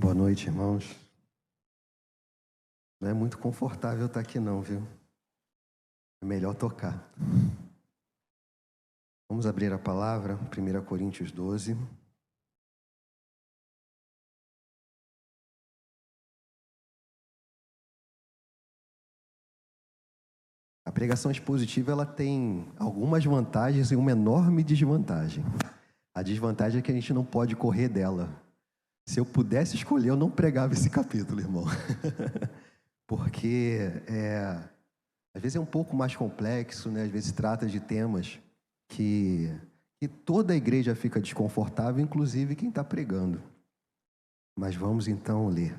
Boa noite, irmãos. Não é muito confortável estar aqui não, viu? É melhor tocar. Vamos abrir a palavra, 1 Coríntios 12. A pregação expositiva ela tem algumas vantagens e uma enorme desvantagem. A desvantagem é que a gente não pode correr dela. Se eu pudesse escolher, eu não pregava esse capítulo, irmão. Porque às vezes é um pouco mais complexo, né? Às vezes trata de temas que toda a igreja fica desconfortável, inclusive quem está pregando. Mas vamos então ler.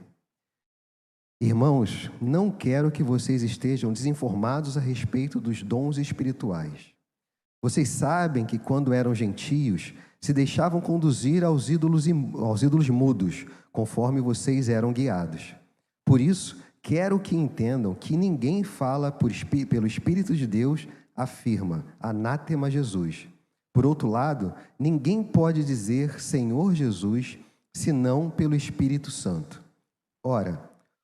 Irmãos, não quero que vocês estejam desinformados a respeito dos dons espirituais. Vocês sabem que quando eram gentios, se deixavam conduzir aos ídolos mudos, conforme vocês eram guiados. Por isso, quero que entendam que ninguém fala pelo Espírito de Deus, afirma, anátema Jesus. Por outro lado, ninguém pode dizer Senhor Jesus, senão pelo Espírito Santo. Ora,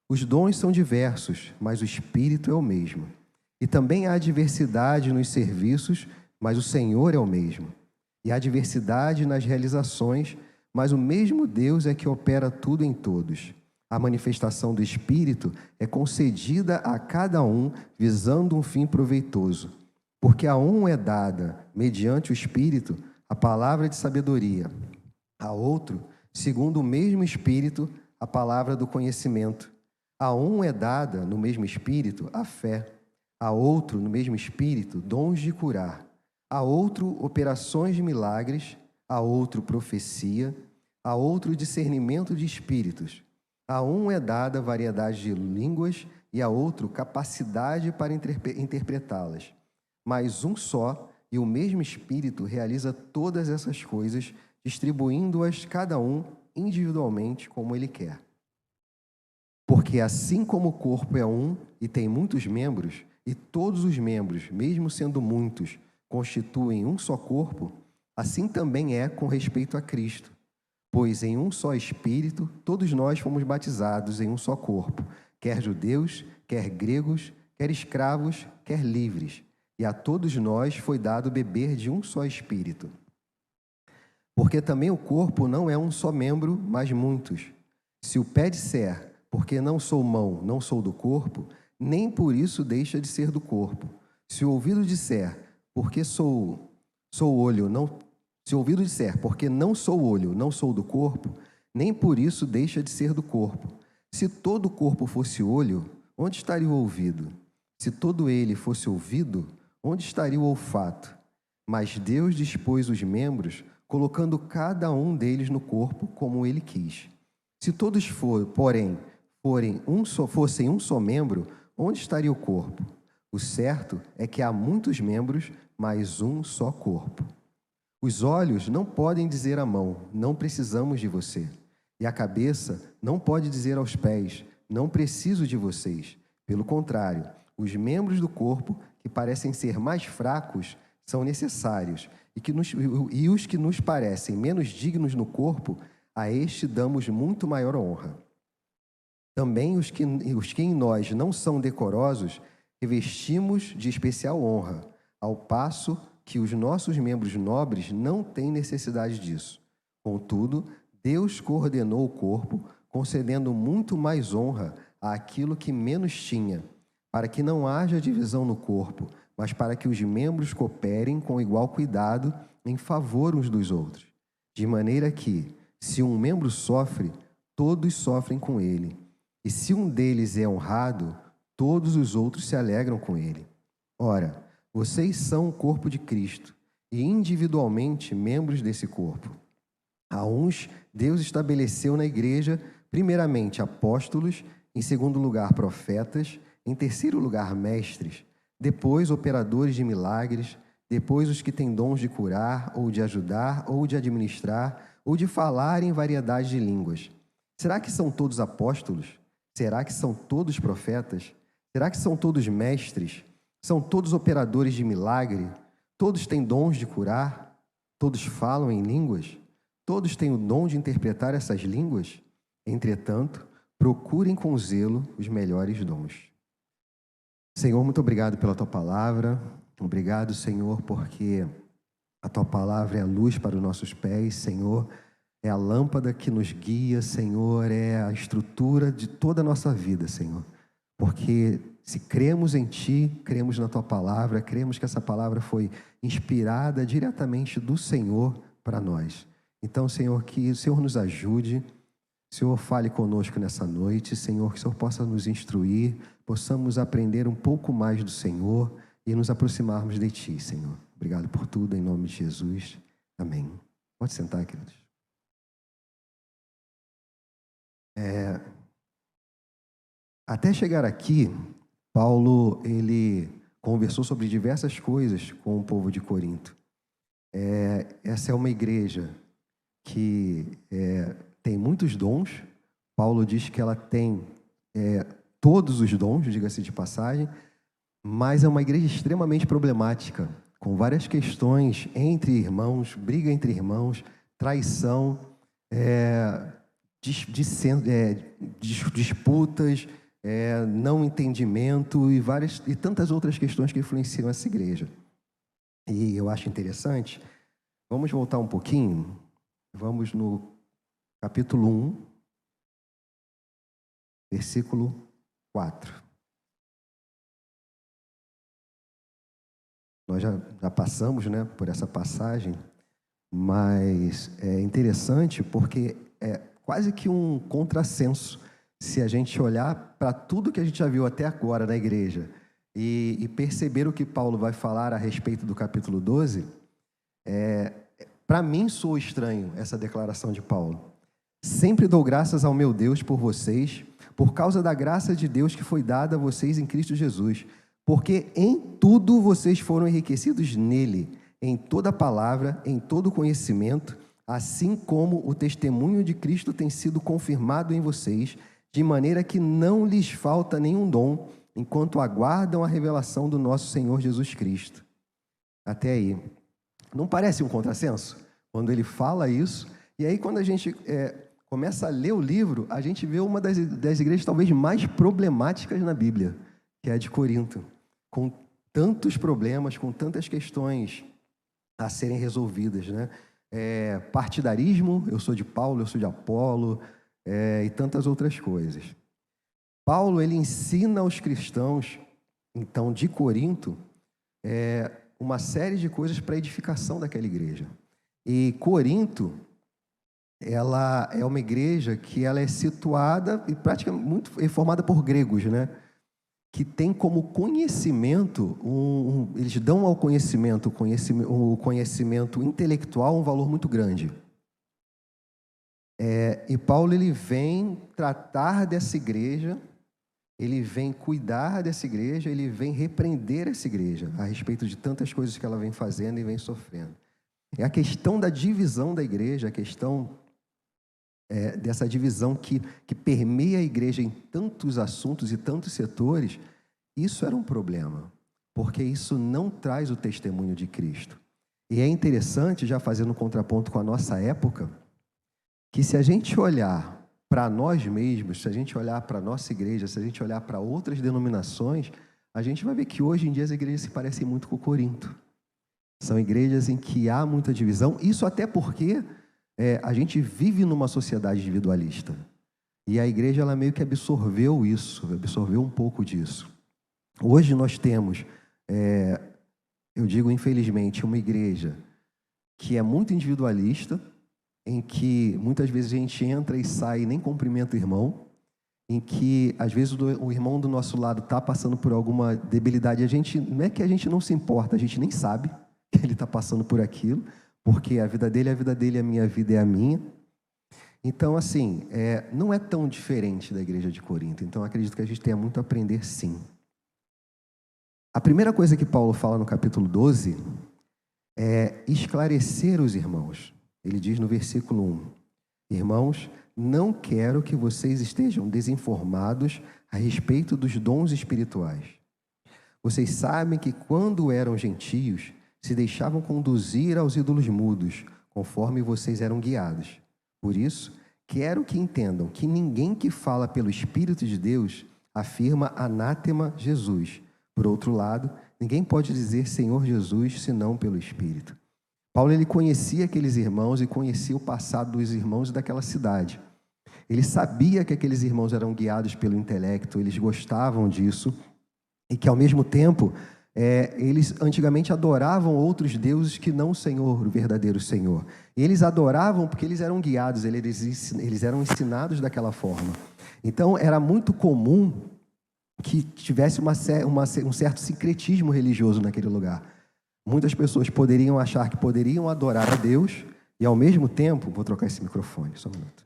os dons são diversos, mas o Espírito é o mesmo. E também há diversidade nos serviços, mas o Senhor é o mesmo. E há diversidade nas realizações, mas o mesmo Deus é que opera tudo em todos. A manifestação do Espírito é concedida a cada um, visando um fim proveitoso. Porque a um é dada, mediante o Espírito, a palavra de sabedoria. A outro, segundo o mesmo Espírito, a palavra do conhecimento. A um é dada, no mesmo Espírito, a fé. A outro, no mesmo Espírito, dons de curar. A outro, operações de milagres. A outro, profecia. A outro, discernimento de espíritos. A um é dada variedade de línguas e a outro, capacidade para interpretá-las. Mas um só e o mesmo Espírito realiza todas essas coisas, distribuindo-as cada um individualmente como ele quer. Porque assim como o corpo é um e tem muitos membros, e todos os membros, mesmo sendo muitos, constituem um só corpo, assim também é com respeito a Cristo. Pois em um só Espírito, todos nós fomos batizados em um só corpo, quer judeus, quer gregos, quer escravos, quer livres. E a todos nós foi dado beber de um só Espírito. Porque também o corpo não é um só membro, mas muitos. Se o pé disser, porque não sou mão, não sou do corpo, nem por isso deixa de ser do corpo. Se o ouvido disser, porque sou olho, não... Se o ouvido disser, porque não sou olho, não sou do corpo, nem por isso deixa de ser do corpo. Se todo o corpo fosse olho, onde estaria o ouvido? Se todo ele fosse ouvido, onde estaria o olfato? Mas Deus dispôs os membros, colocando cada um deles no corpo como ele quis. Se todos fossem um só membro, onde estaria o corpo? O certo é que há muitos membros, mas um só corpo. Os olhos não podem dizer à mão, não precisamos de você. E a cabeça não pode dizer aos pés, não preciso de vocês. Pelo contrário, os membros do corpo, que parecem ser mais fracos, são necessários. E os que nos parecem menos dignos no corpo, a este damos muito maior honra. Também os que em nós não são decorosos, revestimos de especial honra, ao passo que os nossos membros nobres não têm necessidade disso. Contudo, Deus coordenou o corpo, concedendo muito mais honra àquilo que menos tinha, para que não haja divisão no corpo, mas para que os membros cooperem com igual cuidado em favor uns dos outros. De maneira que, se um membro sofre, todos sofrem com ele. E se um deles é honrado, todos os outros se alegram com ele. Ora, vocês são o corpo de Cristo e individualmente membros desse corpo. A uns, Deus estabeleceu na igreja, primeiramente apóstolos, em segundo lugar profetas, em terceiro lugar mestres, depois operadores de milagres, depois os que têm dons de curar, ou de ajudar, ou de administrar, ou de falar em variedade de línguas. Será que são todos apóstolos? Será que são todos profetas? Será que são todos mestres? São todos operadores de milagre? Todos têm dons de curar? Todos falam em línguas? Todos têm o dom de interpretar essas línguas? Entretanto, procurem com zelo os melhores dons. Senhor, muito obrigado pela Tua palavra. Obrigado, Senhor, porque a Tua palavra é a luz para os nossos pés, Senhor. É a lâmpada que nos guia, Senhor. É a estrutura de toda a nossa vida, Senhor. Porque se cremos em Ti, cremos na Tua palavra, cremos que essa palavra foi inspirada diretamente do Senhor para nós. Então, Senhor, que o Senhor nos ajude. Senhor, fale conosco nessa noite, Senhor, que o Senhor possa nos instruir, possamos aprender um pouco mais do Senhor e nos aproximarmos de Ti, Senhor. Obrigado por tudo, em nome de Jesus. Amém. Pode sentar, queridos. Até chegar aqui, Paulo, ele conversou sobre diversas coisas com o povo de Corinto. Essa é uma igreja que tem muitos dons. Paulo diz que ela tem todos os dons, diga-se de passagem, mas é uma igreja extremamente problemática, com várias questões entre irmãos, briga entre irmãos, traição, disputas, não entendimento e tantas outras questões que influenciam essa igreja. E eu acho interessante, vamos voltar um pouquinho, vamos no capítulo 1, versículo 4. Nós já passamos, né, por essa passagem, mas é interessante porque é quase que um contrassenso se a gente olhar para tudo que a gente já viu até agora na igreja e perceber o que Paulo vai falar a respeito do capítulo 12. Para mim soa estranho essa declaração de Paulo. Sempre dou graças ao meu Deus por vocês, por causa da graça de Deus que foi dada a vocês em Cristo Jesus, porque em tudo vocês foram enriquecidos nele, em toda palavra, em todo conhecimento, assim como o testemunho de Cristo tem sido confirmado em vocês, de maneira que não lhes falta nenhum dom, enquanto aguardam a revelação do nosso Senhor Jesus Cristo. Até aí. Não parece um contrassenso? Quando ele fala isso, e aí quando a gente começa a ler o livro, a gente vê uma das igrejas talvez mais problemáticas na Bíblia, que é a de Corinto, com tantos problemas, com tantas questões a serem resolvidas, né? Partidarismo, eu sou de Paulo, eu sou de Apolo, e tantas outras coisas. Paulo, ele ensina aos cristãos, então, de Corinto, uma série de coisas para a edificação daquela igreja. E Corinto, ela é uma igreja que ela é situada e praticamente muito formada por gregos, né? Que tem como conhecimento, eles dão ao conhecimento, o conhecimento intelectual um valor muito grande. E Paulo, ele vem tratar dessa igreja, ele vem cuidar dessa igreja, ele vem repreender essa igreja a respeito de tantas coisas que ela vem fazendo e vem sofrendo. É a questão da divisão da igreja, a questão dessa divisão que permeia a igreja em tantos assuntos e tantos setores. Isso era um problema, porque isso não traz o testemunho de Cristo. E é interessante, já fazendo um contraponto com a nossa época, que se a gente olhar para nós mesmos, se a gente olhar para a nossa igreja, se a gente olhar para outras denominações, a gente vai ver que hoje em dia as igrejas se parecem muito com Corinto. São igrejas em que há muita divisão, isso até porque a gente vive numa sociedade individualista. E a igreja, ela meio que absorveu isso, absorveu um pouco disso. Hoje nós temos, eu digo infelizmente, uma igreja que é muito individualista, em que muitas vezes a gente entra e sai e nem cumprimenta o irmão, em que às vezes o irmão do nosso lado está passando por alguma debilidade, não é que a gente não se importa, a gente nem sabe que ele está passando por aquilo, porque a vida dele é a vida dele, a minha vida é a minha. Então, assim, não é tão diferente da igreja de Corinto. Então, acredito que a gente tenha muito a aprender, sim. A primeira coisa que Paulo fala no capítulo 12 é esclarecer os irmãos. Ele diz no versículo 1, irmãos, não quero que vocês estejam desinformados a respeito dos dons espirituais. Vocês sabem que quando eram gentios, se deixavam conduzir aos ídolos mudos, conforme vocês eram guiados. Por isso, quero que entendam que ninguém que fala pelo Espírito de Deus afirma anátema Jesus. Por outro lado, ninguém pode dizer Senhor Jesus senão pelo Espírito. Paulo, ele conhecia aqueles irmãos e conhecia o passado dos irmãos daquela cidade. Ele sabia que aqueles irmãos eram guiados pelo intelecto, eles gostavam disso, e que ao mesmo tempo, eles antigamente adoravam outros deuses que não o Senhor, o verdadeiro Senhor. E eles adoravam porque eles eram guiados, eles eram ensinados daquela forma. Então, era muito comum que tivesse um certo sincretismo religioso naquele lugar. Muitas pessoas poderiam achar que poderiam adorar a Deus e, ao mesmo tempo, vou trocar esse microfone, só um minuto.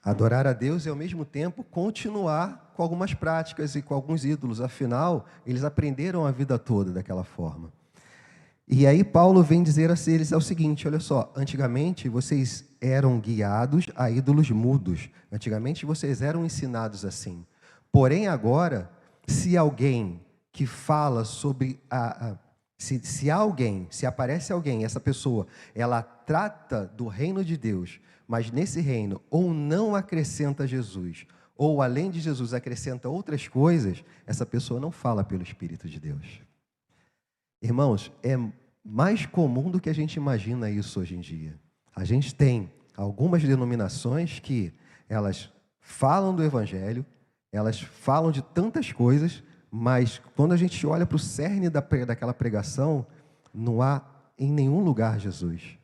Adorar a Deus e, ao mesmo tempo, continuar com algumas práticas e com alguns ídolos. Afinal, eles aprenderam a vida toda daquela forma. E aí Paulo vem dizer a eles o seguinte, olha só, antigamente vocês eram guiados a ídolos mudos. Antigamente vocês eram ensinados assim. Porém agora, se alguém que fala sobre se aparece alguém, essa pessoa, ela trata do reino de Deus, mas nesse reino ou não acrescenta Jesus, ou além de Jesus acrescenta outras coisas, essa pessoa não fala pelo Espírito de Deus. Irmãos, é mais comum do que a gente imagina isso hoje em dia. A gente tem algumas denominações que elas falam do Evangelho, elas falam de tantas coisas, mas quando a gente olha para o cerne daquela pregação, não há em nenhum lugar Jesus.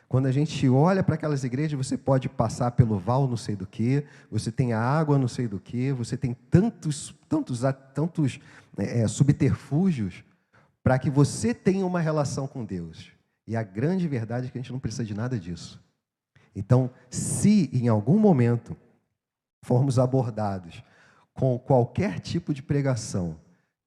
Quando a gente olha para aquelas igrejas, você pode passar pelo val não sei do que, você tem a água não sei do que, você tem tantos subterfúgios para que você tenha uma relação com Deus. E a grande verdade é que a gente não precisa de nada disso. Então, se em algum momento formos abordados com qualquer tipo de pregação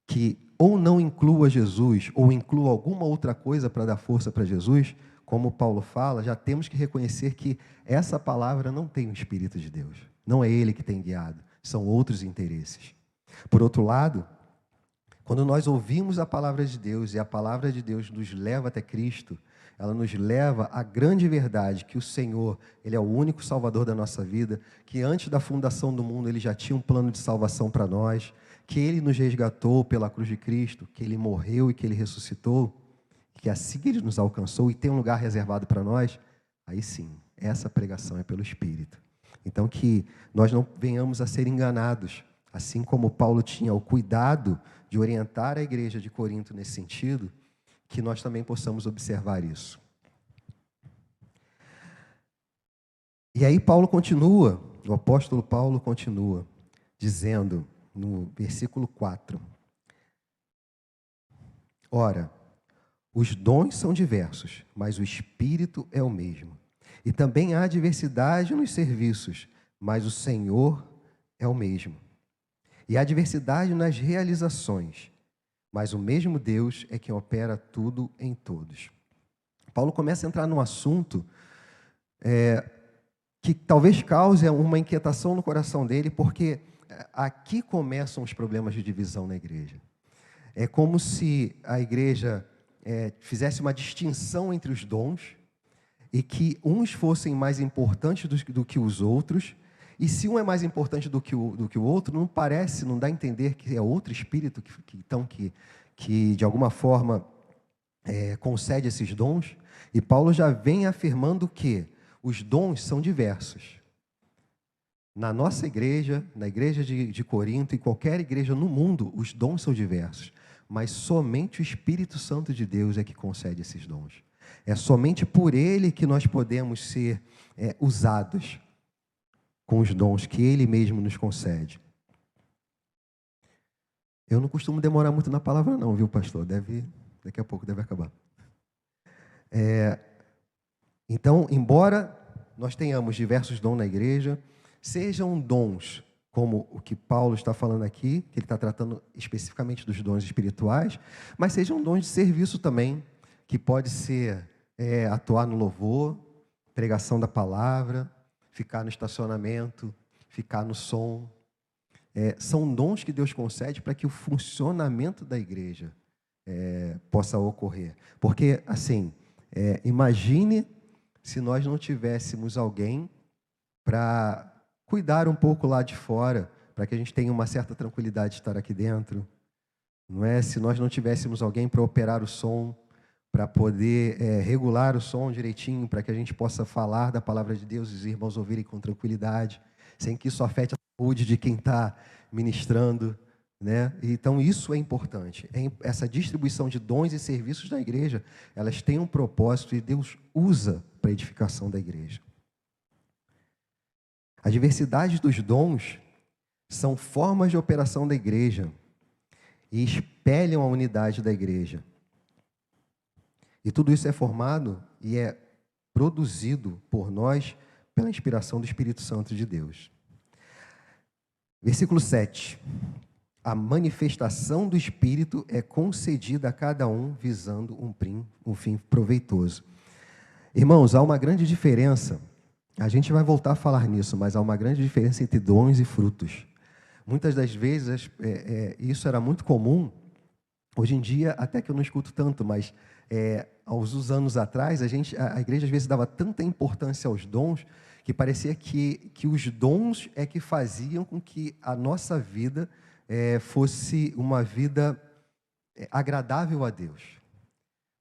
que ou não inclua Jesus, ou inclua alguma outra coisa para dar força para Jesus, como Paulo fala, já temos que reconhecer que essa palavra não tem o Espírito de Deus. Não é Ele que tem guiado, são outros interesses. Por outro lado, quando nós ouvimos a palavra de Deus e a palavra de Deus nos leva até Cristo, ela nos leva à grande verdade que o Senhor, Ele é o único Salvador da nossa vida, que antes da fundação do mundo Ele já tinha um plano de salvação para nós, que Ele nos resgatou pela cruz de Cristo, que Ele morreu e que Ele ressuscitou, que assim Ele nos alcançou e tem um lugar reservado para nós, aí sim, essa pregação é pelo Espírito. Então que nós não venhamos a ser enganados, assim como Paulo tinha o cuidado de orientar a igreja de Corinto nesse sentido, que nós também possamos observar isso. E aí Paulo continua, o apóstolo Paulo continua, dizendo no versículo 4, ora, os dons são diversos, mas o Espírito é o mesmo. E também há diversidade nos serviços, mas o Senhor é o mesmo. E há diversidade nas realizações, mas o mesmo Deus é quem opera tudo em todos. Paulo começa a entrar num assunto que talvez cause uma inquietação no coração dele, porque aqui começam os problemas de divisão na igreja. É como se a igreja fizesse uma distinção entre os dons e que uns fossem mais importantes do que os outros, e se um é mais importante do que o outro, não dá a entender que é outro espírito que de alguma forma concede esses dons. E Paulo já vem afirmando que os dons são diversos. Na nossa igreja, na igreja de Corinto e qualquer igreja no mundo, os dons são diversos. Mas somente o Espírito Santo de Deus é que concede esses dons. É somente por Ele que nós podemos ser usados com os dons que Ele mesmo nos concede. Eu não costumo demorar muito na palavra não, viu, pastor? Daqui a pouco deve acabar. Então, embora nós tenhamos diversos dons na igreja, sejam dons como o que Paulo está falando aqui, que ele está tratando especificamente dos dons espirituais, mas sejam dons de serviço também, que pode ser atuar no louvor, pregação da palavra, ficar no estacionamento, ficar no som. São dons que Deus concede para que o funcionamento da igreja possa ocorrer. Porque, assim, imagine se nós não tivéssemos alguém para cuidar um pouco lá de fora, para que a gente tenha uma certa tranquilidade de estar aqui dentro. Não é? Se nós não tivéssemos alguém para operar o som, para poder regular o som direitinho, para que a gente possa falar da palavra de Deus e os irmãos ouvirem com tranquilidade, sem que isso afete a saúde de quem está ministrando, né? Então isso é importante. Essa distribuição de dons e serviços da igreja, elas têm um propósito e Deus usa para a edificação da igreja. A diversidade dos dons são formas de operação da igreja e espelham a unidade da igreja. E tudo isso é formado e é produzido por nós pela inspiração do Espírito Santo de Deus. Versículo 7. A manifestação do Espírito é concedida a cada um visando um fim proveitoso. Irmãos, há uma grande diferença, a gente vai voltar a falar nisso, mas há uma grande diferença entre dons e frutos. Muitas das vezes, isso era muito comum, hoje em dia até que eu não escuto tanto, mas uns anos atrás, a igreja às vezes dava tanta importância aos dons, que parecia que os dons é que faziam com que a nossa vida fosse uma vida agradável a Deus.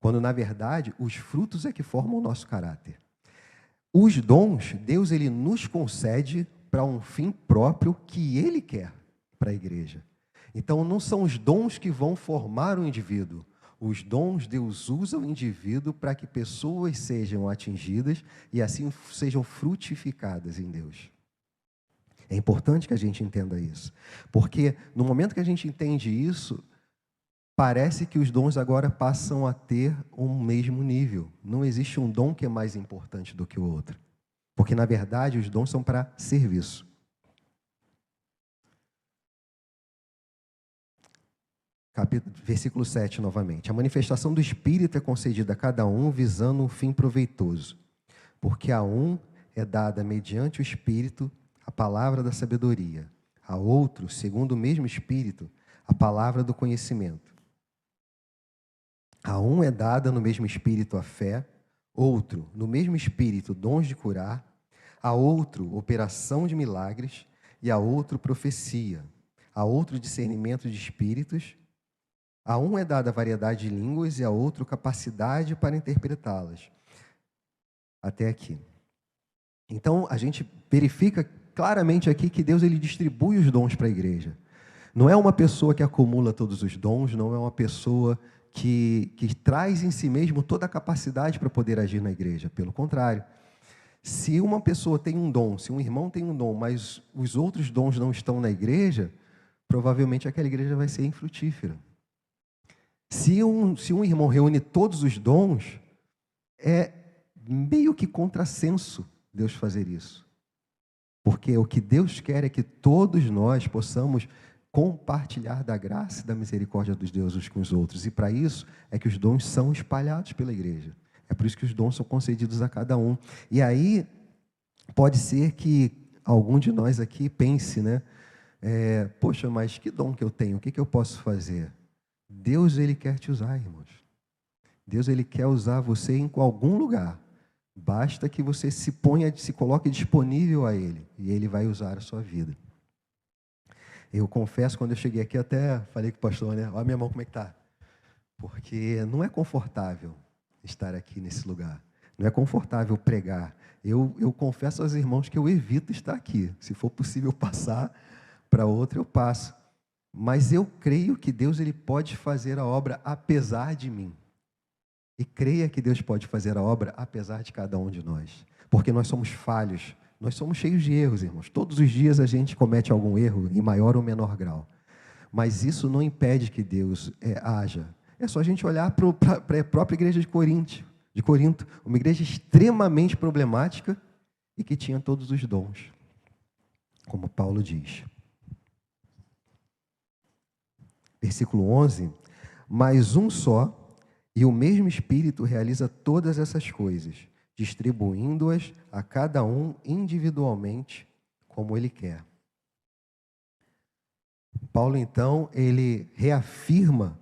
Quando, na verdade, os frutos é que formam o nosso caráter. Os dons, Deus ele nos concede para um fim próprio que Ele quer para a igreja. Então, não são os dons que vão formar o indivíduo. Os dons, Deus usa o indivíduo para que pessoas sejam atingidas e assim sejam frutificadas em Deus. É importante que a gente entenda isso. Porque no momento que a gente entende isso, parece que os dons agora passam a ter um mesmo nível. Não existe um dom que é mais importante do que o outro. Porque, na verdade, os dons são para serviço. Versículo 7, novamente. A manifestação do Espírito é concedida a cada um visando um fim proveitoso. Porque a um é dada mediante o Espírito a palavra da sabedoria. A outro, segundo o mesmo Espírito, a palavra do conhecimento. A um é dada no mesmo Espírito a fé, outro, no mesmo Espírito, dons de curar, a outro, operação de milagres, e a outro, profecia, a outro, discernimento de espíritos, a um é dada variedade de línguas e a outro, capacidade para interpretá-las. Até aqui. Então, a gente verifica claramente aqui que Deus ele distribui os dons para a igreja. Não é uma pessoa que acumula todos os dons, não é uma pessoa que traz em si mesmo toda a capacidade para poder agir na igreja. Pelo contrário, se uma pessoa tem um dom, se um irmão tem um dom, mas os outros dons não estão na igreja, provavelmente aquela igreja vai ser infrutífera. Se um irmão reúne todos os dons, é meio que contrassenso Deus fazer isso. Porque o que Deus quer é que todos nós possamos compartilhar da graça e da misericórdia dos deuses uns com os outros. E para isso é que os dons são espalhados pela igreja. É por isso que os dons são concedidos a cada um. E aí, pode ser que algum de nós aqui pense, né? Poxa, mas que dom que eu tenho? O que eu posso fazer? Deus, Ele quer te usar, irmãos. Deus, Ele quer usar você em algum lugar. Basta que você se coloque disponível a Ele. E Ele vai usar a sua vida. Eu confesso, quando eu cheguei aqui, até falei com o pastor, né? Olha a minha mão como é que está. Porque não é confortável estar aqui nesse lugar. Não é confortável pregar. Eu confesso aos irmãos que eu evito estar aqui. Se for possível passar para outro, eu passo. Mas eu creio que Deus ele pode fazer a obra apesar de mim. E creia que Deus pode fazer a obra apesar de cada um de nós. Porque nós somos falhos. Nós somos cheios de erros, irmãos. Todos os dias a gente comete algum erro, em maior ou menor grau. Mas isso não impede que Deus haja. É só a gente olhar para a própria igreja de Corinto, uma igreja extremamente problemática e que tinha todos os dons, como Paulo diz. Versículo 11, mas um só e o mesmo Espírito realiza todas essas coisas, distribuindo-as a cada um individualmente, como ele quer. Paulo, então, ele reafirma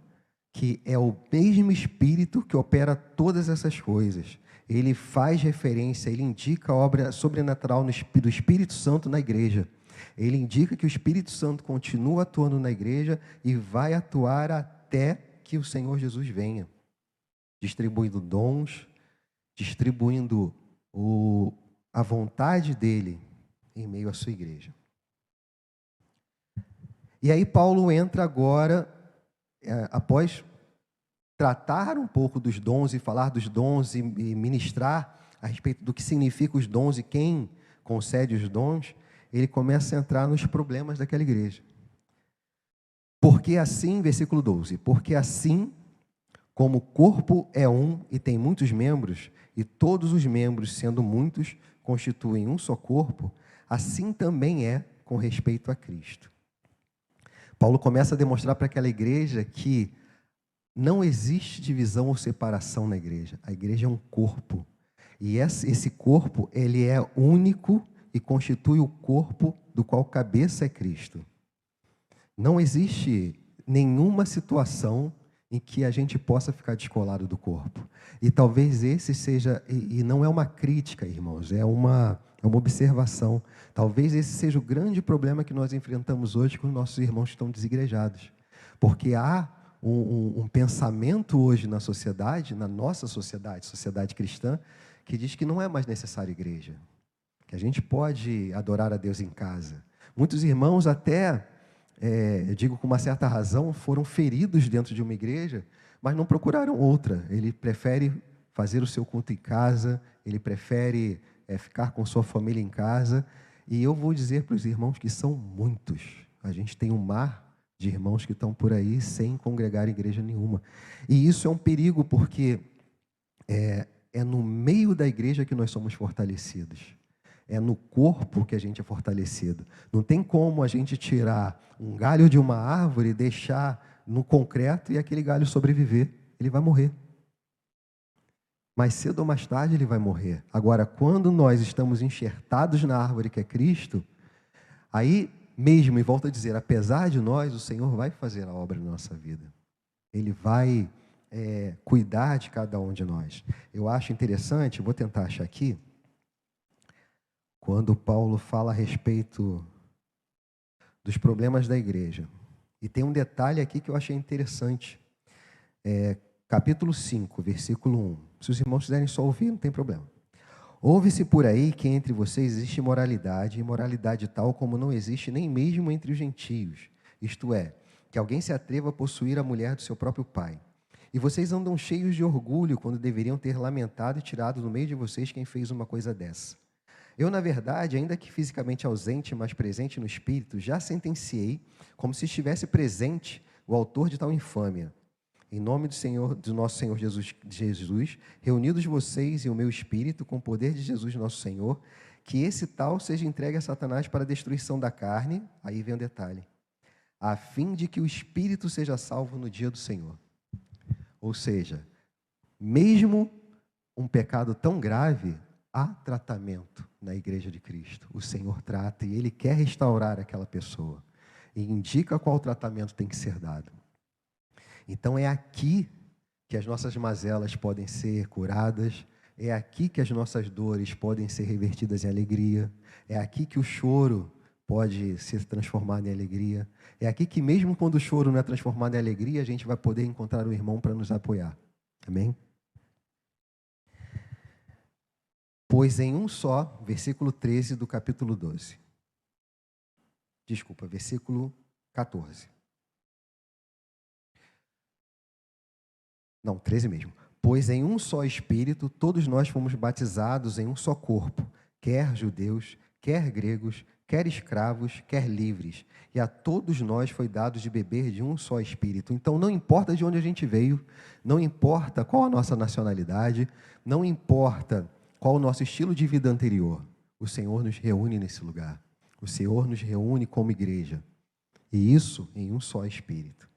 que é o mesmo Espírito que opera todas essas coisas. Ele faz referência, ele indica a obra sobrenatural do Espírito Santo na igreja. Ele indica que o Espírito Santo continua atuando na igreja e vai atuar até que o Senhor Jesus venha, distribuindo dons, distribuindo a vontade dele em meio à sua igreja. E aí Paulo entra agora, após tratar um pouco dos dons e falar dos dons e ministrar a respeito do que significa os dons e quem concede os dons, ele começa a entrar nos problemas daquela igreja. Porque assim, versículo 12, porque assim como o corpo é um e tem muitos membros, e todos os membros, sendo muitos, constituem um só corpo, assim também é com respeito a Cristo. Paulo começa a demonstrar para aquela igreja que não existe divisão ou separação na igreja. A igreja é um corpo. E esse corpo, ele é único e constitui o corpo do qual cabeça é Cristo. Não existe nenhuma situação em que a gente possa ficar descolado do corpo. E talvez esse seja, e não é uma crítica, irmãos, é uma observação. Talvez esse seja o grande problema que nós enfrentamos hoje com os nossos irmãos que estão desigrejados. Porque há um pensamento hoje na sociedade, na nossa sociedade cristã, que diz que não é mais necessário igreja, que a gente pode adorar a Deus em casa. Muitos irmãos até, eu digo com uma certa razão, foram feridos dentro de uma igreja, mas não procuraram outra. Ele prefere fazer o seu culto em casa, ele prefere ficar com sua família em casa. E eu vou dizer para os irmãos que são muitos. A gente tem um mar de irmãos que estão por aí sem congregar em igreja nenhuma. E isso é um perigo, porque é no meio da igreja que nós somos fortalecidos. É no corpo que a gente é fortalecido. Não tem como a gente tirar um galho de uma árvore e deixar no concreto e aquele galho sobreviver. Ele vai morrer. Mais cedo ou mais tarde ele vai morrer. Agora, quando nós estamos enxertados na árvore que é Cristo, aí mesmo, e volto a dizer, apesar de nós, o Senhor vai fazer a obra na nossa vida. Ele vai cuidar de cada um de nós. Eu acho interessante, vou tentar achar aqui, quando Paulo fala a respeito dos problemas da igreja. E tem um detalhe aqui que eu achei interessante. Capítulo 5, versículo 1. Se os irmãos quiserem só ouvir, não tem problema. Ouve-se por aí que entre vocês existe imoralidade, imoralidade tal como não existe nem mesmo entre os gentios. Isto é, que alguém se atreva a possuir a mulher do seu próprio pai. E vocês andam cheios de orgulho quando deveriam ter lamentado e tirado do meio de vocês quem fez uma coisa dessa. Eu, na verdade, ainda que fisicamente ausente, mas presente no espírito, já sentenciei, como se estivesse presente, o autor de tal infâmia. Em nome do nosso Senhor Jesus, reunidos vocês e o meu espírito, com o poder de Jesus nosso Senhor, que esse tal seja entregue a Satanás para a destruição da carne, aí vem o detalhe, a fim de que o espírito seja salvo no dia do Senhor. Ou seja, mesmo um pecado tão grave, há tratamento na igreja de Cristo. O Senhor trata e Ele quer restaurar aquela pessoa. E indica qual tratamento tem que ser dado. Então é aqui que as nossas mazelas podem ser curadas, é aqui que as nossas dores podem ser revertidas em alegria, é aqui que o choro pode ser transformado em alegria, é aqui que mesmo quando o choro não é transformado em alegria, a gente vai poder encontrar o irmão para nos apoiar. Amém? Pois em um só, versículo 13 do capítulo 12. Desculpa, versículo 14. Não, 13 mesmo. Pois em um só Espírito, todos nós fomos batizados em um só corpo, quer judeus, quer gregos, quer escravos, quer livres. E a todos nós foi dado de beber de um só Espírito. Então não importa de onde a gente veio, não importa qual a nossa nacionalidade, não importa qual o nosso estilo de vida anterior, o Senhor nos reúne nesse lugar. O Senhor nos reúne como igreja. E isso em um só Espírito.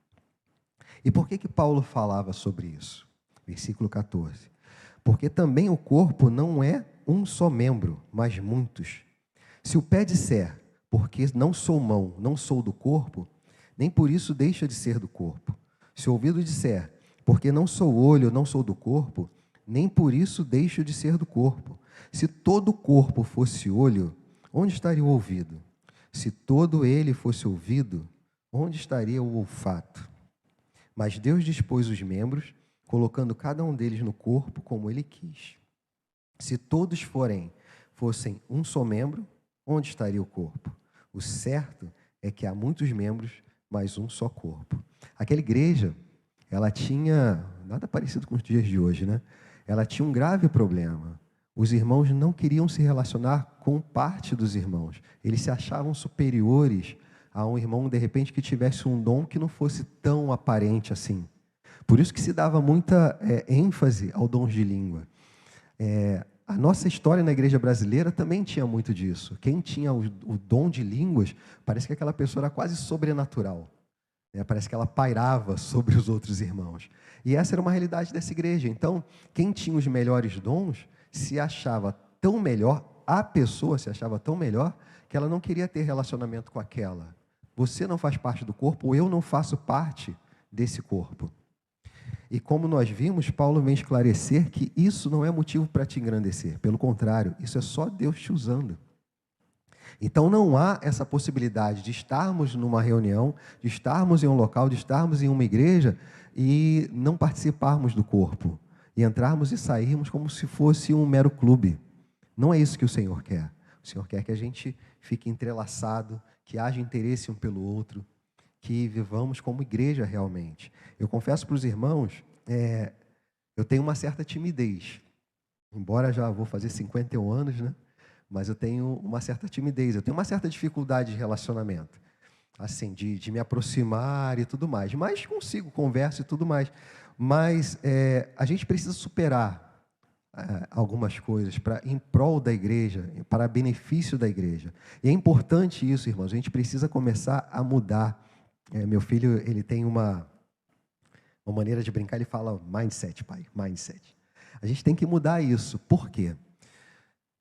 E por que Paulo falava sobre isso? Versículo 14. Porque também o corpo não é um só membro, mas muitos. Se o pé disser, porque não sou mão, não sou do corpo, nem por isso deixa de ser do corpo. Se o ouvido disser, porque não sou olho, não sou do corpo, nem por isso deixo de ser do corpo. Se todo o corpo fosse olho, onde estaria o ouvido? Se todo ele fosse ouvido, onde estaria o olfato? Mas Deus dispôs os membros, colocando cada um deles no corpo como ele quis. Se todos fossem um só membro, onde estaria o corpo? O certo é que há muitos membros, mas um só corpo. Aquela igreja, ela tinha, nada parecido com os dias de hoje, né? Ela tinha um grave problema. Os irmãos não queriam se relacionar com parte dos irmãos. Eles se achavam superiores a um irmão, de repente, que tivesse um dom que não fosse tão aparente assim. Por isso que se dava muita ênfase ao dom de língua. A nossa história na igreja brasileira também tinha muito disso. Quem tinha o dom de línguas, parece que aquela pessoa era quase sobrenatural. Parece que ela pairava sobre os outros irmãos. E essa era uma realidade dessa igreja. Então, quem tinha os melhores dons se achava tão melhor, a pessoa se achava tão melhor, que ela não queria ter relacionamento com aquela. Você não faz parte do corpo, ou eu não faço parte desse corpo. E como nós vimos, Paulo vem esclarecer que isso não é motivo para te engrandecer. Pelo contrário, isso é só Deus te usando. Então não há essa possibilidade de estarmos numa reunião, de estarmos em um local, de estarmos em uma igreja e não participarmos do corpo. E entrarmos e sairmos como se fosse um mero clube. Não é isso que o Senhor quer. O Senhor quer que a gente fique entrelaçado, que haja interesse um pelo outro, que vivamos como igreja realmente. Eu confesso para os irmãos, eu tenho uma certa timidez. Embora já vou fazer 51 anos, né? Mas eu tenho uma certa timidez, eu tenho uma certa dificuldade de relacionamento. Assim, de me aproximar e tudo mais. Mas consigo, converso e tudo mais. Mas a gente precisa superar algumas coisas em prol da igreja, para benefício da igreja. E é importante isso, irmãos. A gente precisa começar a mudar. Meu filho, ele tem uma maneira de brincar, ele fala mindset, pai, mindset. A gente tem que mudar isso. Por quê?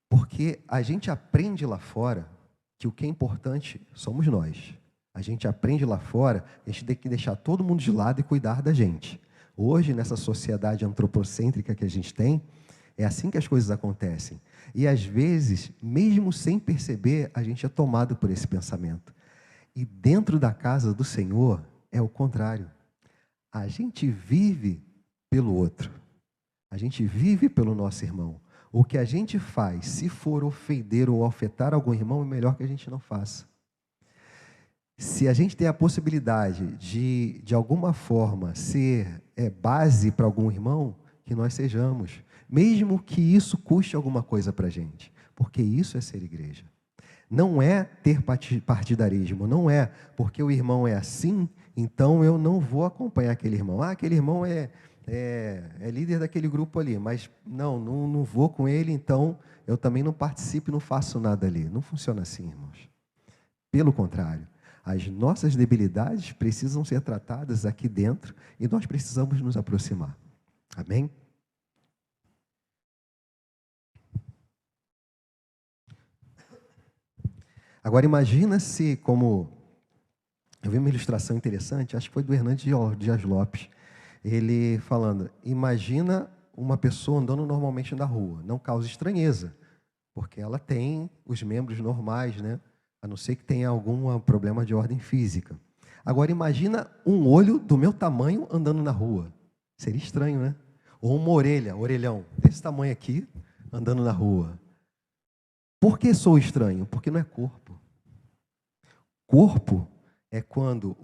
Porque a gente aprende lá fora que o que é importante somos nós. A gente aprende lá fora, a gente tem que deixar todo mundo de lado e cuidar da gente. Hoje, nessa sociedade antropocêntrica que a gente tem, é assim que as coisas acontecem. E às vezes, mesmo sem perceber, a gente é tomado por esse pensamento. E dentro da casa do Senhor é o contrário. A gente vive pelo outro. A gente vive pelo nosso irmão. O que a gente faz, se for ofender ou afetar algum irmão, é melhor que a gente não faça. Se a gente tem a possibilidade de alguma forma, ser base para algum irmão, que nós sejamos. Mesmo que isso custe alguma coisa para a gente. Porque isso é ser igreja. Não é ter partidarismo, não é porque o irmão é assim, então eu não vou acompanhar aquele irmão. Aquele irmão é líder daquele grupo ali, mas não vou com ele, então eu também não participo e não faço nada ali. Não funciona assim, irmãos. Pelo contrário, as nossas debilidades precisam ser tratadas aqui dentro e nós precisamos nos aproximar. Amém? Agora imagina se, como eu vi uma ilustração interessante, acho que foi do Hernandes Dias Lopes, ele falando, imagina uma pessoa andando normalmente na rua, não causa estranheza, porque ela tem os membros normais, né? A não ser que tenha algum problema de ordem física. Agora imagina um olho do meu tamanho andando na rua, seria estranho, né? Ou uma orelhão, desse tamanho aqui, andando na rua. Por que sou estranho? Porque não é corpo. Corpo é quando,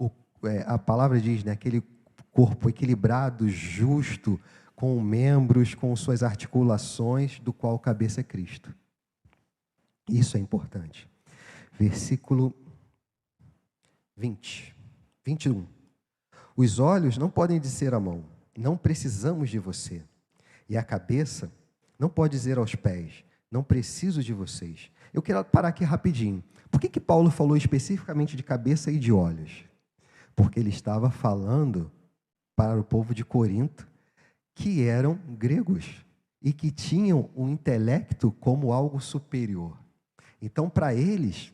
a palavra diz, né, aquele corpo equilibrado, justo, com membros, com suas articulações, do qual a cabeça é Cristo. Isso é importante. Versículo 21. Os olhos não podem dizer à mão, não precisamos de você. E a cabeça não pode dizer aos pés, não preciso de vocês. Eu quero parar aqui rapidinho. Por que Paulo falou especificamente de cabeça e de olhos? Porque ele estava falando para o povo de Corinto, que eram gregos e que tinham o intelecto como algo superior. Então, para eles,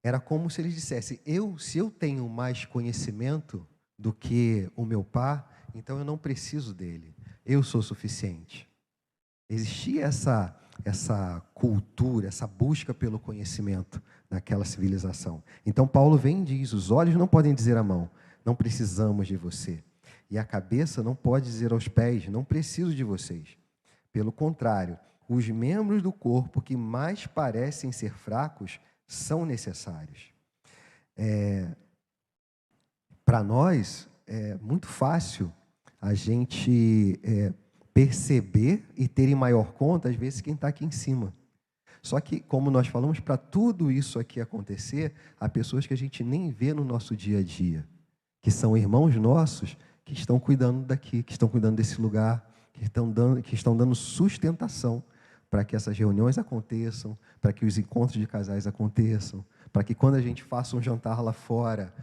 era como se eles dissessem, se eu tenho mais conhecimento do que o meu pai, então eu não preciso dele. Eu sou suficiente. Existia essa cultura, essa busca pelo conhecimento naquela civilização. Então Paulo vem e diz: os olhos não podem dizer à mão, não precisamos de você. E a cabeça não pode dizer aos pés, não preciso de vocês. Pelo contrário, os membros do corpo que mais parecem ser fracos são necessários. Para nós, é muito fácil a gente perceber e ter em maior conta, às vezes, quem está aqui em cima. Só que, como nós falamos, para tudo isso aqui acontecer, há pessoas que a gente nem vê no nosso dia a dia, que são irmãos nossos que estão cuidando daqui, que estão cuidando desse lugar, que estão dando sustentação para que essas reuniões aconteçam, para que os encontros de casais aconteçam, para que quando a gente faça um jantar lá fora,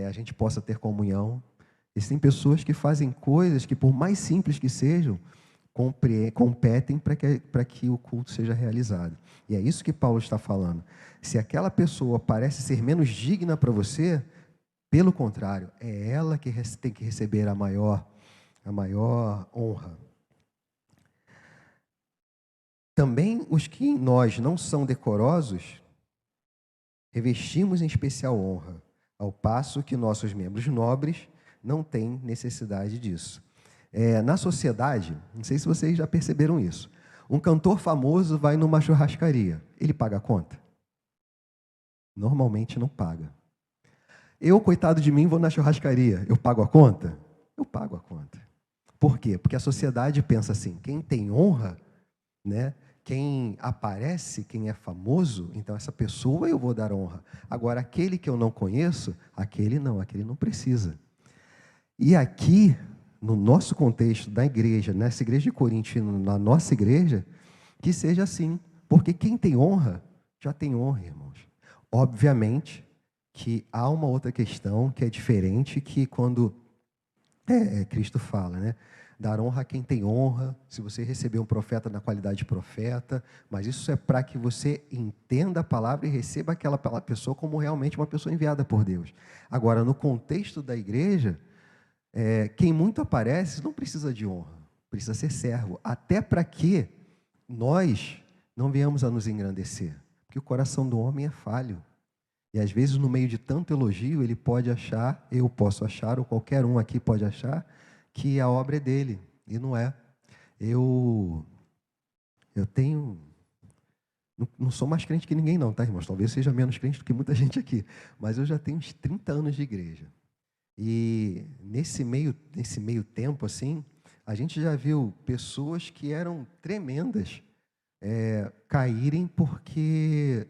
a gente possa ter comunhão. Existem pessoas que fazem coisas que, por mais simples que sejam, competem para que o culto seja realizado. E é isso que Paulo está falando. Se aquela pessoa parece ser menos digna para você, pelo contrário, é ela que tem que receber a maior honra. Também os que em nós não são decorosos, revestimos em especial honra, ao passo que nossos membros nobres não têm necessidade disso. Na sociedade, não sei se vocês já perceberam isso, um cantor famoso vai numa churrascaria, ele paga a conta? Normalmente não paga. Eu, coitado de mim, vou na churrascaria, eu pago a conta? Eu pago a conta. Por quê? Porque a sociedade pensa assim, quem tem honra, né? Quem aparece, quem é famoso, então essa pessoa eu vou dar honra. Agora, aquele que eu não conheço, aquele não precisa. E aqui, no nosso contexto da igreja, nessa igreja de Corinto, na nossa igreja, que seja assim. Porque quem tem honra, já tem honra, irmãos. Obviamente que há uma outra questão que é diferente, que quando Cristo fala, né? Dar honra a quem tem honra, se você receber um profeta na qualidade de profeta, mas isso é para que você entenda a palavra e receba aquela pessoa como realmente uma pessoa enviada por Deus. Agora, no contexto da igreja, quem muito aparece não precisa de honra, precisa ser servo, até para que nós não venhamos a nos engrandecer, porque o coração do homem é falho. E às vezes, no meio de tanto elogio, ele pode achar, eu posso achar, ou qualquer um aqui pode achar, que a obra é dele, e não é. Eu tenho... Não sou mais crente que ninguém não, tá, irmãos? Talvez seja menos crente do que muita gente aqui, mas eu já tenho uns 30 anos de igreja. E nesse meio tempo, assim, a gente já viu pessoas que eram tremendas caírem porque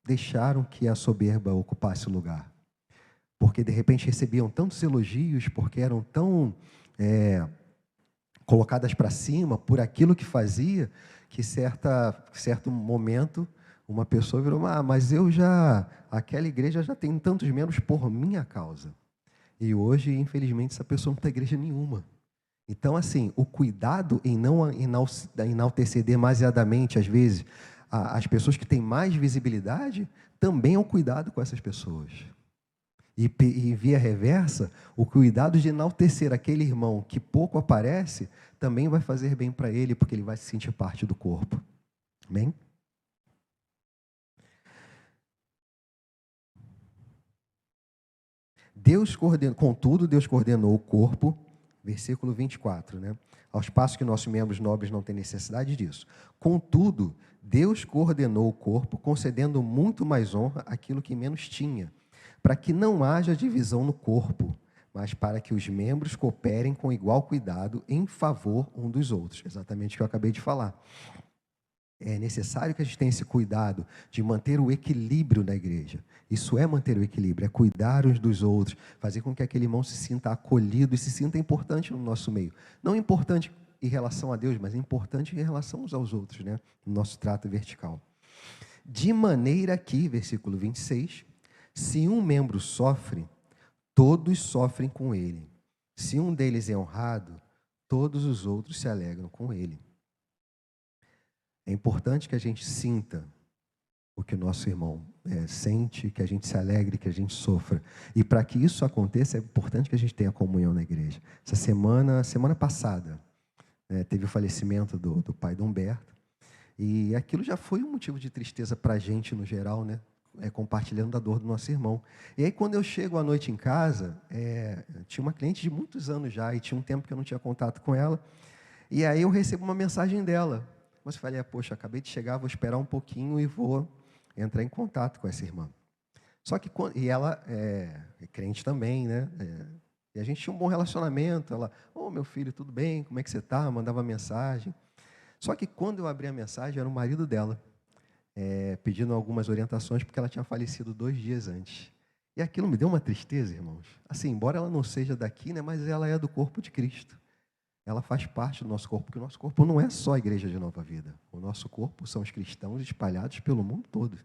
deixaram que a soberba ocupasse o lugar. Porque, de repente, recebiam tantos elogios, porque eram tão colocadas para cima por aquilo que fazia, que certo momento, uma pessoa virou, mas aquela igreja já tem tantos membros por minha causa. E hoje, infelizmente, essa pessoa não tem igreja nenhuma. Então, assim, o cuidado em não enaltecer demasiadamente, às vezes, as pessoas que têm mais visibilidade, também é um cuidado com essas pessoas. E via reversa, o cuidado de enaltecer aquele irmão que pouco aparece, também vai fazer bem para ele, porque ele vai se sentir parte do corpo. Amém? Contudo, Deus coordenou o corpo, versículo 24, né? Aos passos que nossos membros nobres não têm necessidade disso. Contudo, Deus coordenou o corpo, concedendo muito mais honra àquilo que menos tinha, para que não haja divisão no corpo, mas para que os membros cooperem com igual cuidado em favor um dos outros. Exatamente o que eu acabei de falar. É necessário que a gente tenha esse cuidado de manter o equilíbrio na igreja. Isso é manter o equilíbrio, é cuidar uns dos outros, fazer com que aquele irmão se sinta acolhido e se sinta importante no nosso meio. Não importante em relação a Deus, mas importante em relação uns aos outros, né? No nosso trato vertical. De maneira que, versículo 26, se um membro sofre, todos sofrem com ele. Se um deles é honrado, todos os outros se alegram com ele. É importante que a gente sinta o que o nosso irmão sente, que a gente se alegre, que a gente sofra. E para que isso aconteça, é importante que a gente tenha comunhão na igreja. Essa semana passada, teve o falecimento do pai do Humberto, e aquilo já foi um motivo de tristeza para a gente no geral, né? Compartilhando da dor do nosso irmão. E aí, quando eu chego à noite em casa, tinha uma cliente de muitos anos já, e tinha um tempo que eu não tinha contato com ela, e aí eu recebo uma mensagem dela. Mas eu falei, poxa, acabei de chegar, vou esperar um pouquinho e vou entrar em contato com essa irmã. Só que, e ela é crente também, né? E a gente tinha um bom relacionamento. Ela, meu filho, tudo bem? Como é que você está? Mandava mensagem. Só que quando eu abri a mensagem, era o marido dela, pedindo algumas orientações, porque ela tinha falecido 2 dias antes. E aquilo me deu uma tristeza, irmãos. Assim, embora ela não seja daqui, né? Mas ela é do corpo de Cristo. Ela faz parte do nosso corpo, porque o nosso corpo não é só a igreja de Nova Vida. O nosso corpo são os cristãos espalhados pelo mundo todo.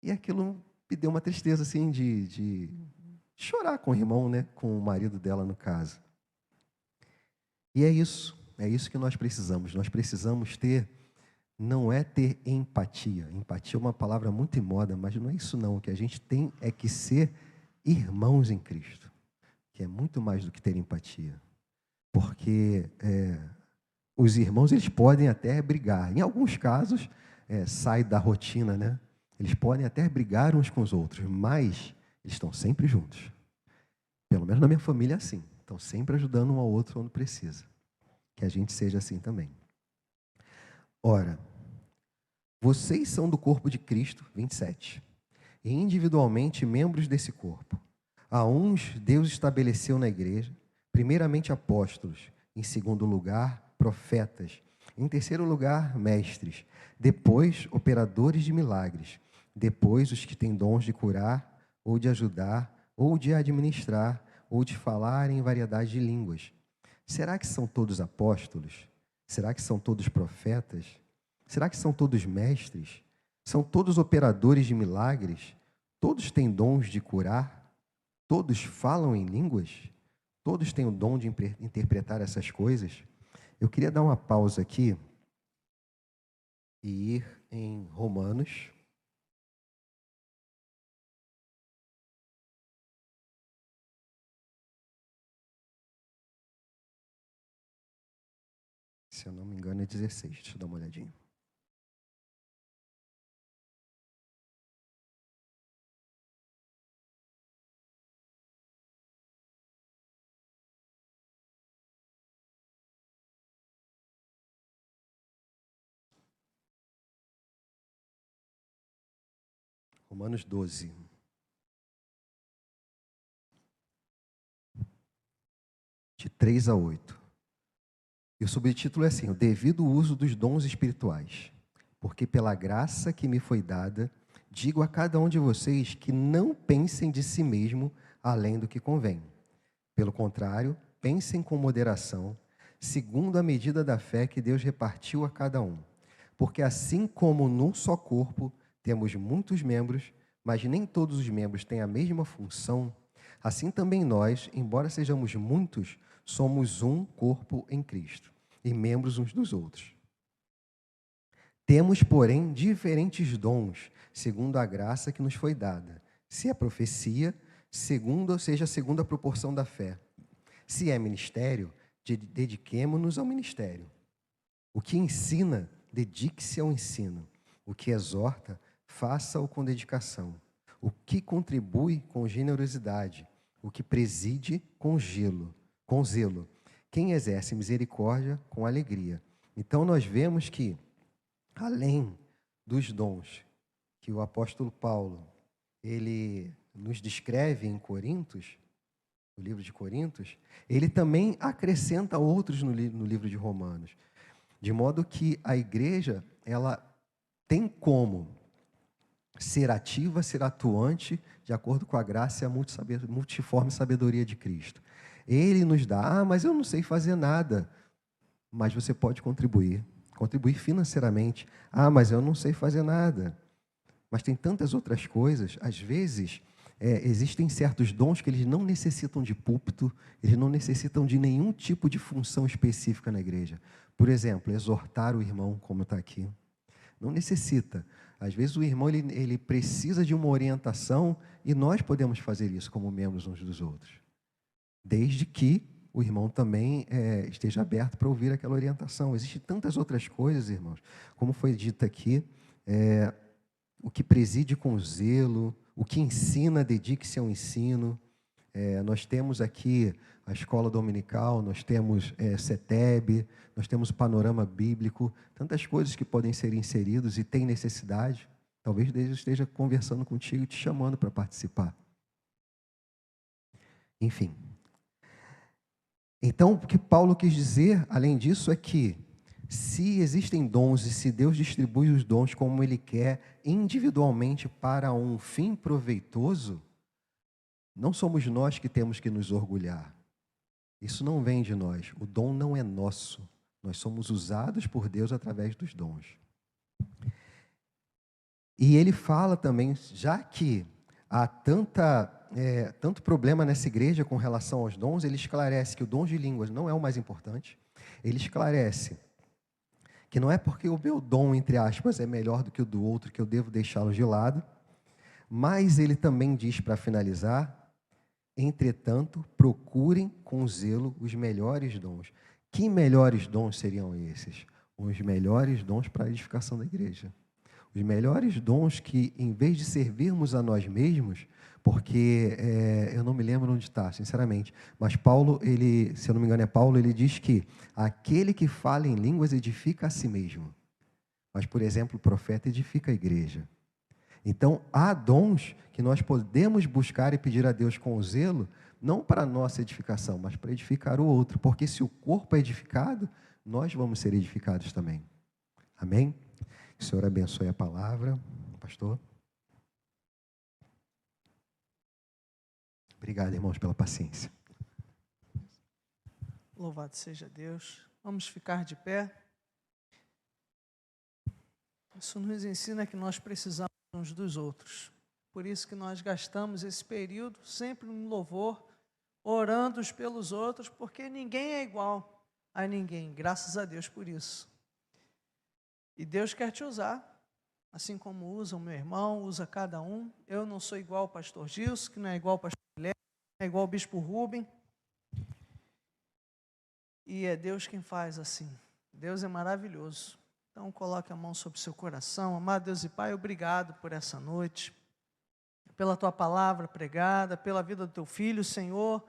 E aquilo me deu uma tristeza, assim, de chorar com o irmão, né? Com o marido dela, no caso. E é isso que nós precisamos. Nós precisamos ter, não é ter empatia. Empatia é uma palavra muito em moda, mas não é isso não. O que a gente tem é que ser irmãos em Cristo, que é muito mais do que ter empatia. Porque os irmãos, eles podem até brigar. Em alguns casos, sai da rotina, né? Eles podem até brigar uns com os outros, mas eles estão sempre juntos. Pelo menos na minha família é assim. Estão sempre ajudando um ao outro quando precisa. Que a gente seja assim também. Ora, vocês são do corpo de Cristo, 27, e individualmente membros desse corpo. A uns Deus estabeleceu na igreja, primeiramente apóstolos, em segundo lugar, profetas, em terceiro lugar, mestres, depois operadores de milagres, depois os que têm dons de curar, ou de ajudar, ou de administrar, ou de falar em variedade de línguas. Será que são todos apóstolos? Será que são todos profetas? Será que são todos mestres? São todos operadores de milagres? Todos têm dons de curar? Todos falam em línguas? Todos têm o dom de interpretar essas coisas? Eu queria dar uma pausa aqui e ir em Romanos. Se eu não me engano, é 16. Deixa eu dar uma olhadinha. Romanos 12. De 3 a 8. E o subtítulo é assim: o devido uso dos dons espirituais. Porque pela graça que me foi dada, digo a cada um de vocês que não pensem de si mesmo além do que convém. Pelo contrário, pensem com moderação, segundo a medida da fé que Deus repartiu a cada um. Porque assim como num só corpo temos muitos membros, mas nem todos os membros têm a mesma função, assim também nós, embora sejamos muitos, somos um corpo em Cristo e membros uns dos outros. Temos, porém, diferentes dons, segundo a graça que nos foi dada. Se é profecia, segundo a proporção da fé. Se é ministério, dediquemo-nos ao ministério. O que ensina, dedique-se ao ensino. O que exorta, faça-o com dedicação. O que contribui, com generosidade. O que preside, com zelo. Quem exerce misericórdia, com alegria. Então, nós vemos que, além dos dons que o apóstolo Paulo, ele nos descreve em Coríntios, no livro de Coríntios, ele também acrescenta outros no livro de Romanos. De modo que a igreja, ela tem como ser ativa, ser atuante, de acordo com a graça e a multiforme sabedoria de Cristo. Ele nos dá, mas eu não sei fazer nada. Mas você pode contribuir financeiramente. Mas eu não sei fazer nada. Mas tem tantas outras coisas. Às vezes, existem certos dons que eles não necessitam de púlpito, eles não necessitam de nenhum tipo de função específica na igreja. Por exemplo, exortar o irmão, como está aqui. Não necessita. Às vezes o irmão ele precisa de uma orientação e nós podemos fazer isso como membros uns dos outros, desde que o irmão também esteja aberto para ouvir aquela orientação. Existem tantas outras coisas, irmãos, como foi dito aqui, o que preside com zelo, o que ensina, dedique-se ao ensino. Nós temos aqui a escola dominical, nós temos CETEB, nós temos o panorama bíblico, tantas coisas que podem ser inseridos e tem necessidade. Talvez Deus esteja conversando contigo e te chamando para participar. Enfim. Então, o que Paulo quis dizer, além disso, é que se existem dons e se Deus distribui os dons como Ele quer, individualmente para um fim proveitoso, não somos nós que temos que nos orgulhar. Isso não vem de nós. O dom não é nosso. Nós somos usados por Deus através dos dons. E ele fala também, já que há tanto problema nessa igreja com relação aos dons, ele esclarece que o dom de línguas não é o mais importante. Ele esclarece que não é porque o meu dom, entre aspas, é melhor do que o do outro, que eu devo deixá-lo de lado. Mas ele também diz, para finalizar, entretanto, procurem com zelo os melhores dons. Que melhores dons seriam esses? Os melhores dons para a edificação da igreja. Os melhores dons que, em vez de servirmos a nós mesmos, porque eu não me lembro onde está, sinceramente, mas Paulo, se eu não me engano é Paulo, ele diz que aquele que fala em línguas edifica a si mesmo. Mas, por exemplo, o profeta edifica a igreja. Então, há dons que nós podemos buscar e pedir a Deus com zelo, não para a nossa edificação, mas para edificar o outro. Porque se o corpo é edificado, nós vamos ser edificados também. Amém? Que o Senhor abençoe a palavra. Pastor. Obrigado, irmãos, pela paciência. Louvado seja Deus. Vamos ficar de pé. Isso nos ensina que nós precisamos uns dos outros. Por isso que nós gastamos esse período sempre no louvor, orando uns pelos outros, porque ninguém é igual a ninguém. Graças a Deus por isso. E Deus quer te usar, assim como usa o meu irmão, usa cada um. Eu não sou igual ao pastor Gilson, que não é igual ao pastor Guilherme, não é igual ao bispo Rubem. E é Deus quem faz assim. Deus é maravilhoso. Então, coloque a mão sobre o seu coração. Amado Deus e Pai, obrigado por essa noite, pela Tua palavra pregada, pela vida do Teu Filho, Senhor.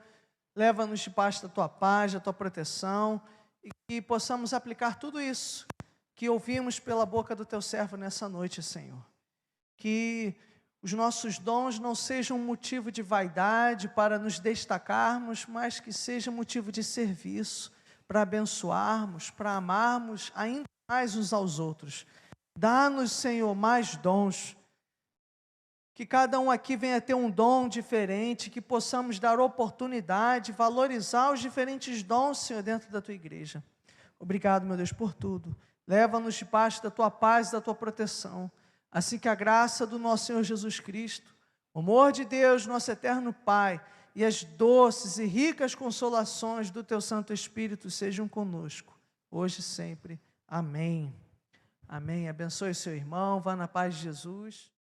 Leva-nos debaixo da Tua paz, da Tua proteção, e que possamos aplicar tudo isso que ouvimos pela boca do Teu servo nessa noite, Senhor. Que os nossos dons não sejam motivo de vaidade para nos destacarmos, mas que seja motivo de serviço, para abençoarmos, para amarmos ainda mais uns aos outros. Dá-nos, Senhor, mais dons, que cada um aqui venha ter um dom diferente, que possamos dar oportunidade, valorizar os diferentes dons, Senhor, dentro da Tua igreja. Obrigado, meu Deus, por tudo. Leva-nos debaixo da Tua paz e da Tua proteção, assim que a graça do nosso Senhor Jesus Cristo, o amor de Deus, nosso eterno Pai, e as doces e ricas consolações do Teu Santo Espírito sejam conosco, hoje e sempre. Amém. Amém. Abençoe seu irmão, vá na paz de Jesus.